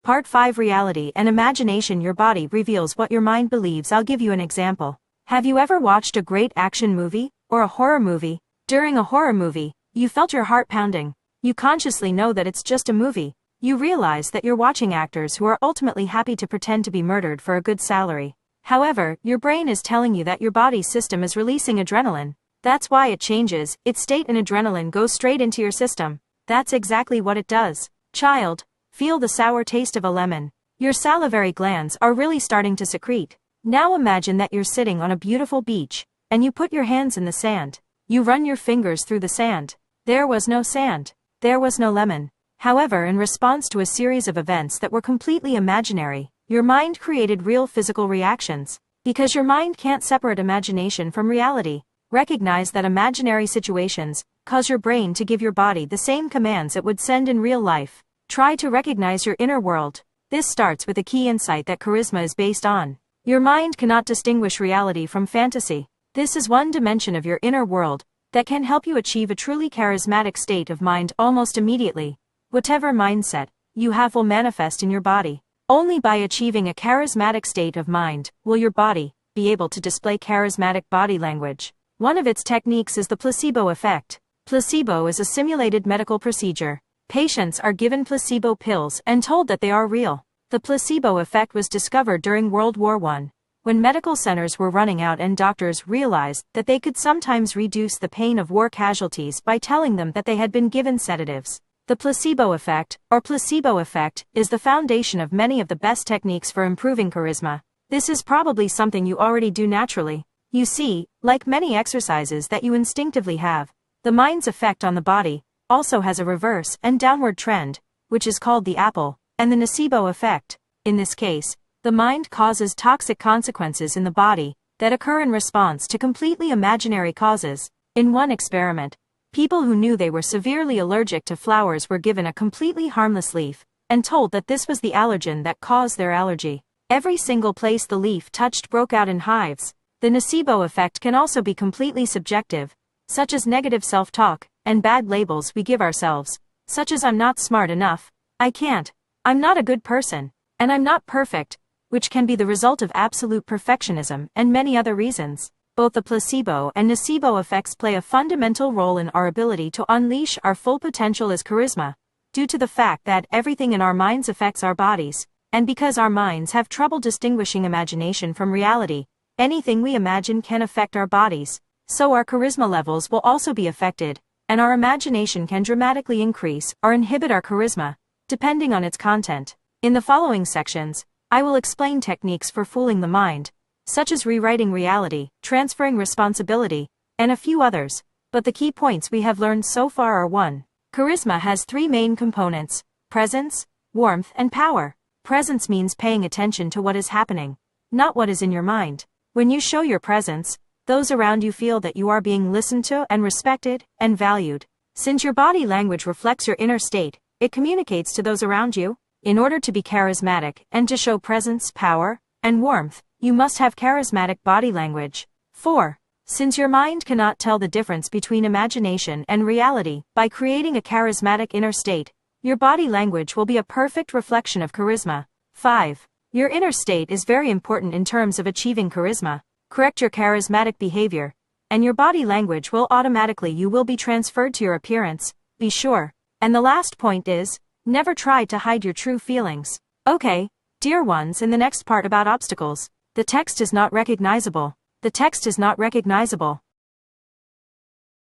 Part 5 Reality and Imagination. Your body reveals what your mind believes. I'll give you an example. Have you ever watched a great action movie, or a horror movie? During a horror movie, you felt your heart pounding. You consciously know that it's just a movie. You realize that you're watching actors who are ultimately happy to pretend to be murdered for a good salary. However, your brain is telling you that your body's system is releasing adrenaline. That's why it changes its state and adrenaline goes straight into your system. That's exactly what it does. Child, feel the sour taste of a lemon. Your salivary glands are really starting to secrete. Now imagine that you're sitting on a beautiful beach, and you put your hands in the sand. You run your fingers through the sand. There was no sand. There was no lemon. However, in response to a series of events that were completely imaginary, your mind created real physical reactions. Because your mind can't separate imagination from reality, recognize that imaginary situations cause your brain to give your body the same commands it would send in real life. Try to recognize your inner world. This starts with a key insight that charisma is based on. Your mind cannot distinguish reality from fantasy. This is one dimension of your inner world that can help you achieve a truly charismatic state of mind almost immediately. Whatever mindset you have will manifest in your body. Only by achieving a charismatic state of mind will your body be able to display charismatic body language. One of its techniques is the placebo effect. Placebo is a simulated medical procedure. Patients are given placebo pills and told that they are real. The placebo effect was discovered during World War I, when medical centers were running out and doctors realized that they could sometimes reduce the pain of war casualties by telling them that they had been given sedatives. The placebo effect, or placebo effect, is the foundation of many of the best techniques for improving charisma. This is probably something you already do naturally. You see, like many exercises that you instinctively have, the mind's effect on the body also has a reverse and downward trend, which is called the apple and the nocebo effect. In this case, the mind causes toxic consequences in the body that occur in response to completely imaginary causes. In one experiment, people who knew they were severely allergic to flowers were given a completely harmless leaf and told that this was the allergen that caused their allergy. Every single place the leaf touched broke out in hives. The nocebo effect can also be completely subjective, such as negative self-talk and bad labels we give ourselves, such as I'm not smart enough, I can't, I'm not a good person, and I'm not perfect, which can be the result of absolute perfectionism and many other reasons. Both the placebo and nocebo effects play a fundamental role in our ability to unleash our full potential as charisma, due to the fact that everything in our minds affects our bodies, and because our minds have trouble distinguishing imagination from reality, anything we imagine can affect our bodies, so our charisma levels will also be affected, and our imagination can dramatically increase or inhibit our charisma, depending on its content. In the following sections, I will explain techniques for fooling the mind, such as rewriting reality, transferring responsibility, and a few others, but the key points we have learned so far are 1. Charisma has 3 main components: presence, warmth, and power. Presence means paying attention to what is happening, not what is in your mind. When you show your presence, those around you feel that you are being listened to and respected and valued. Since your body language reflects your inner state, it communicates to those around you. In order to be charismatic and to show presence, power, and warmth, you must have charismatic body language. 4. Since your mind cannot tell the difference between imagination and reality, by creating a charismatic inner state, your body language will be a perfect reflection of charisma. 5. Your inner state is very important in terms of achieving charisma. Correct your charismatic behavior, and your body language will automatically you will be transferred to your appearance, be sure. And the last point is, never try to hide your true feelings. Okay, dear ones, in the next part about obstacles, the text is not recognizable. The text is not recognizable.